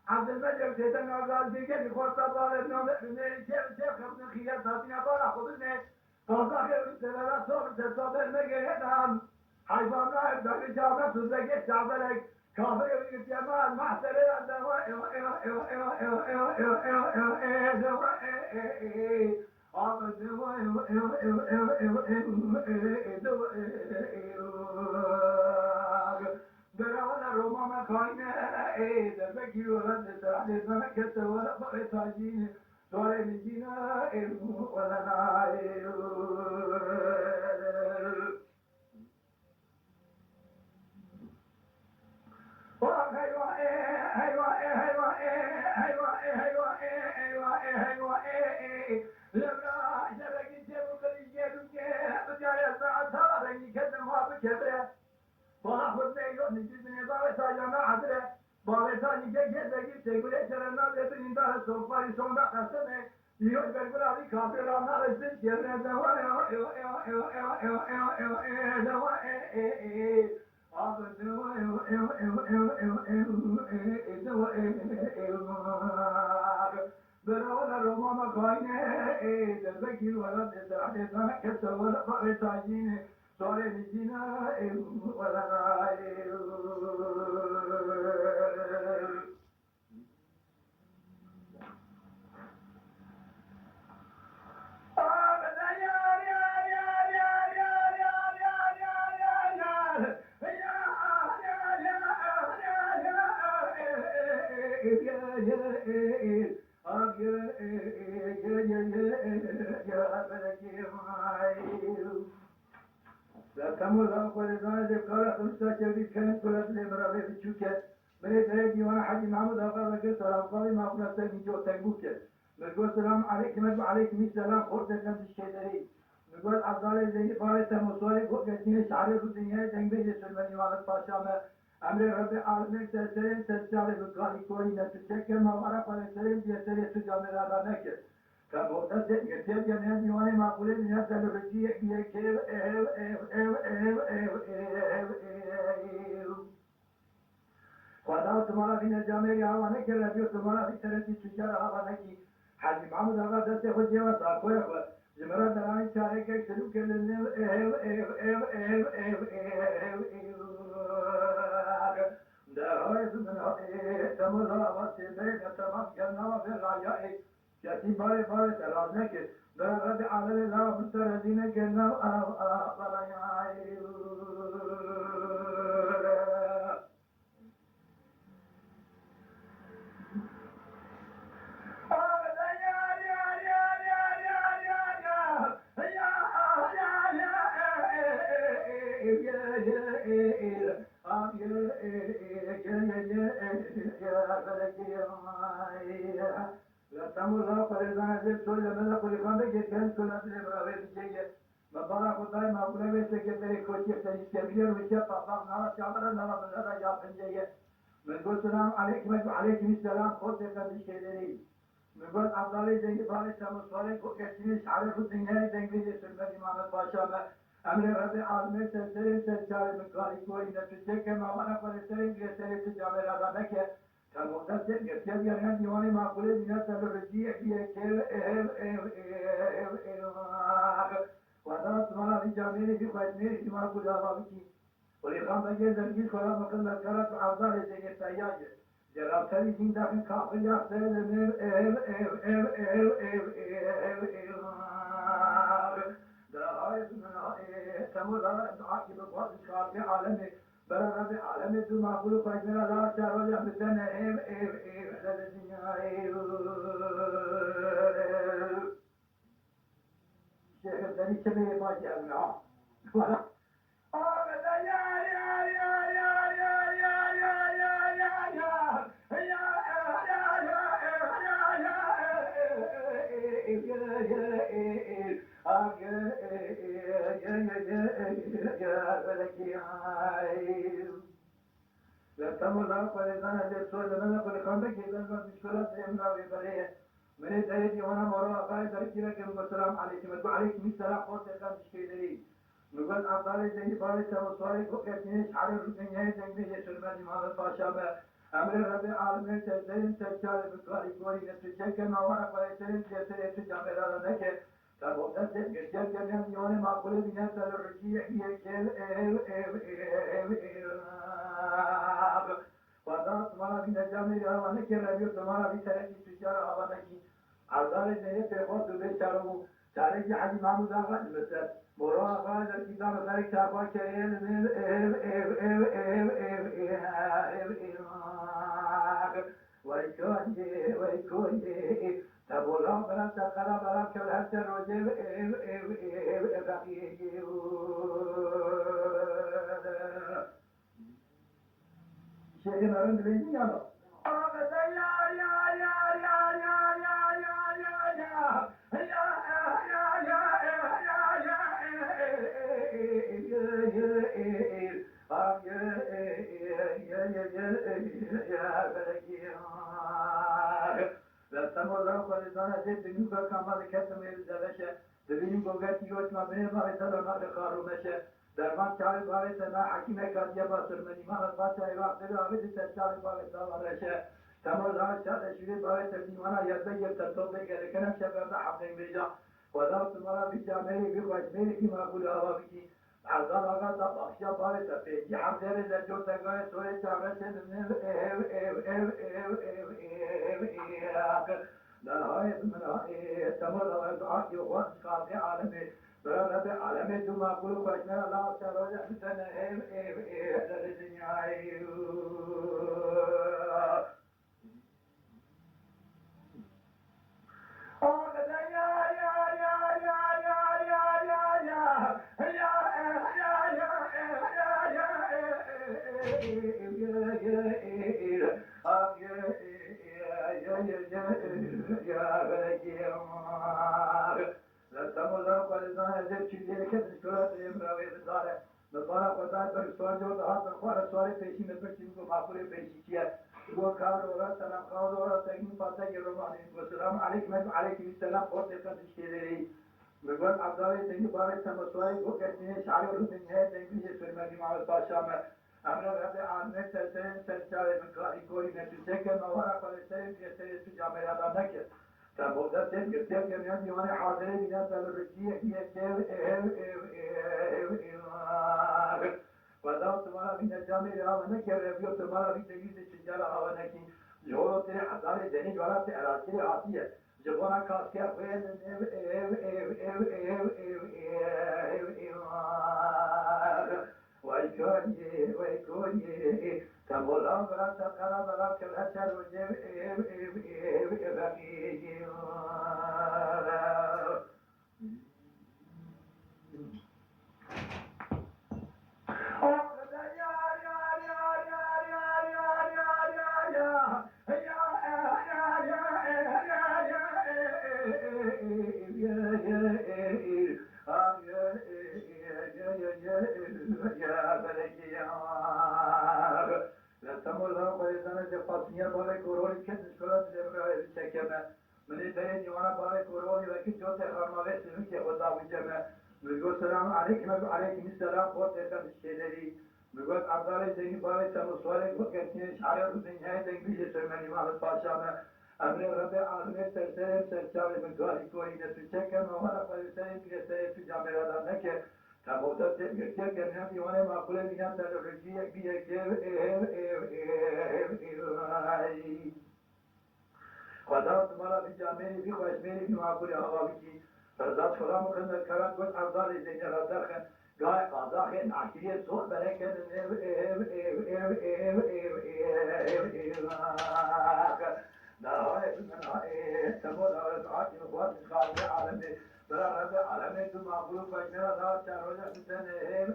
عبد الملك سيدنا قال في كيف يخوص طال النوم كيف خبز خيار تاتينا طال خبزنا قال خير سنة صبر تصبر المجهدام حيوان رايب دار جامع تزكي تعبلك كافر يتيمان محسر برانا روما ما كاينه ده بكي ولد سرعه ما كنت ولا بقيتاجين سوري نجينا ولا نايل برانا روما ما كاينه دبكي ولا تسرع ما كنت ولا بقيتاجين سوري نجينا ولا نايل تمر كل ذلك قال خمسة شريك كان كل ذلك برابر بتشوكه من ترى وانا حاجي محمد هذا ذكر سلام قال ما كنا تاني جو تبوكه نقول السلام عليكم وعليكم السلام خورت كان الشيء نقول عبدالله زي فارس مصوري قلتني شعري في الدنيا تنبيه سلماني وعلى الباشا أمر رب العالمين تسلم تسجل بقالي كوري نتشكر ما ورا فلسلم بيسري سجامي لا نكر كموتة يتيب جميع ديواني معقولة من يسأل الرجيع بيكيب خدا تمہارا بھی نجامے گا وانا کہ ربیو تمہارا بھی طرح کی سجارہ وانا کی حاجی محمد آقا دستے خود جیوہ ساکوئے خود زمرہ درانی چارے کے شروع کے لنے دهایت من تملا واسه بین تمام کرنا و فی رایای کسی بار تراز نکرد برای عالم لا مستردین کرنا و رایای تمر پریزان سے تو لمن کو لکھا دے کہ کین کو نہ لے برابر دیجیے بابا خدا ہے معقولے میں سے کہ تیرے کوچ سے کیبیر وچ پاپا نہ چادر نہ بندہ یا بنجیے میں کو سلام علیکم وعلیکم السلام خود سے کر کے دے میں بس عبدالله زنگی بارے سمسوارے کو کسی شعر خود دنیا دنگی سے سنت امام بادشاہ میں امر رب العالمین سے چارے میں کاری کوئی نہ تجھے کہ ماما پر سرے یہ سرے سے جامع رادا نہ کہ كموتى يكتب يرهن ديواني معقولة بناس الرجيع بيكتب وهذا سمعنا في جامعه في خيمه في معقولة بابكي ولقام بجي زرقي خلا مقل الكرات وعبدال زي التياج جراب سري دين داخل كافر يحسن دعاية من تمر عاقب الفاضل في عالمه برا رب عالم تو معقول فاجنا لا شر ولا فتنه شيخ الدنيا كبير ما جاءنا ولا لا تمر لا قلنا هذا السؤال لما نقول خامك إذا ما مشكلة سيمنا ببريه من دارید وانا مرا آقای دارید که بگم سلام علیکم و علیکم السلام خود دکان شکلی میگن عبدال زنی باری سواری کو کتنی شعر روزنیه زنی یشرمنی محمد پاشا به امر رب عالمین تزدین تجار بکاری کوری نتیجه که نوارا پای ترین تیسر تو جامعه را نکه در وقت سے گرجا کرنے دیوانے معقول بنا تل رجی یہ کہ وضع تمہارا بھی نجام نہیں رہا وانے کہ ربیو تمہارا بھی طرح کی تجارہ آوانا کی عرضال زہر پیغوت دو بیچارو چارے کی حجی محمود آغا جمسد مرو آغا در کتاب خارک چاپا کرین وای کوئی تبولا برا تقرا برا کل هر روزه شيخ نرند بيجي يلا Rastamo lauko le zona zet nuka kamal ketem el zaveshe ببینیم گوگتی روش ما بینیم باید سلامت خارو بشه درمان چای باید نه حکیم کاتیه با سرمنی ما از چای وقت دل آبی دیگر چای باید سوارشه تمام راست چای شوی باید دیوانا یاد بگیر تطبیق بگیر کنم شباب حقیم بیجا خدا تمام بیجا میری بیخوش میری کی معقول آوا بیجی عزال آقا تا بخشا باید تپیجی حمدر در جو تگاه سوی چامره در های منهای تمام آقا کی وقت خالق عالمی رب العالمین تو معقول خوش میرا الله شروع حسن در دنیای Estamos dando qualidade a gente que mistura lembra a verdade. Não para contar para história de outra raça, fora história peixe me pertinho com macule peixe que é. Boa cara, ora salam cara, ora tem pata que romani. Salam alaikum wa alaikum salam और देखा दिशेरे. भगवान अब्दाले tem बारे समस्याएं को कहते हैं शायद रुपए है देंगे ये फिर मैं माल पाशा में हमरा रब आलम चलचाले में कोई नहीं तुझे नवारा पड़े ये तेरे तुझा मेरा दादा के فموضوع تلك اليوم وانا حاضرين بناس الرجية هي وضعت مرا من الجامعة هوانا كربيو تمارا في تجيز الشجارة هوانا كي جورو تري حضاري دنيج ولا تأراسي عاطية جبونا كاسكير فين ويكوني تقول أمرا تقرا برا كالهشر وجب Estamos dando qualidade de patinha para coroni que escola de çekeme. Meni de divana para coroni ve ki çok tekrar ve sizin ki o da uceme. Mügo selam aleyküm ve aleyküm selam o tekrar şeyleri. Mügo abdale zengin para çalı suale ko ketine şair dünyaya denk bir şey söylemeni mahvet paşame. Emre Rabbi aleme serserim serçave ve gari koyi ne çekeme vara para senin piyasaya tu cameradan ne ki تابوتا تبكر كنا في وانا ما كل بنا تلرجية بيجر خدا تمہارا بھی جامعی بھی خوش میری بھی معقول ہوا بھی فرزاد خدا مخندر کرن کچھ افضل زین رادر خن گاہ قاضا خن عشریه صور برکن در های تمام دعوات نخوات خالق عالم برا رب العالمین تو معقول خوش میرا دعوت چار روزه سنه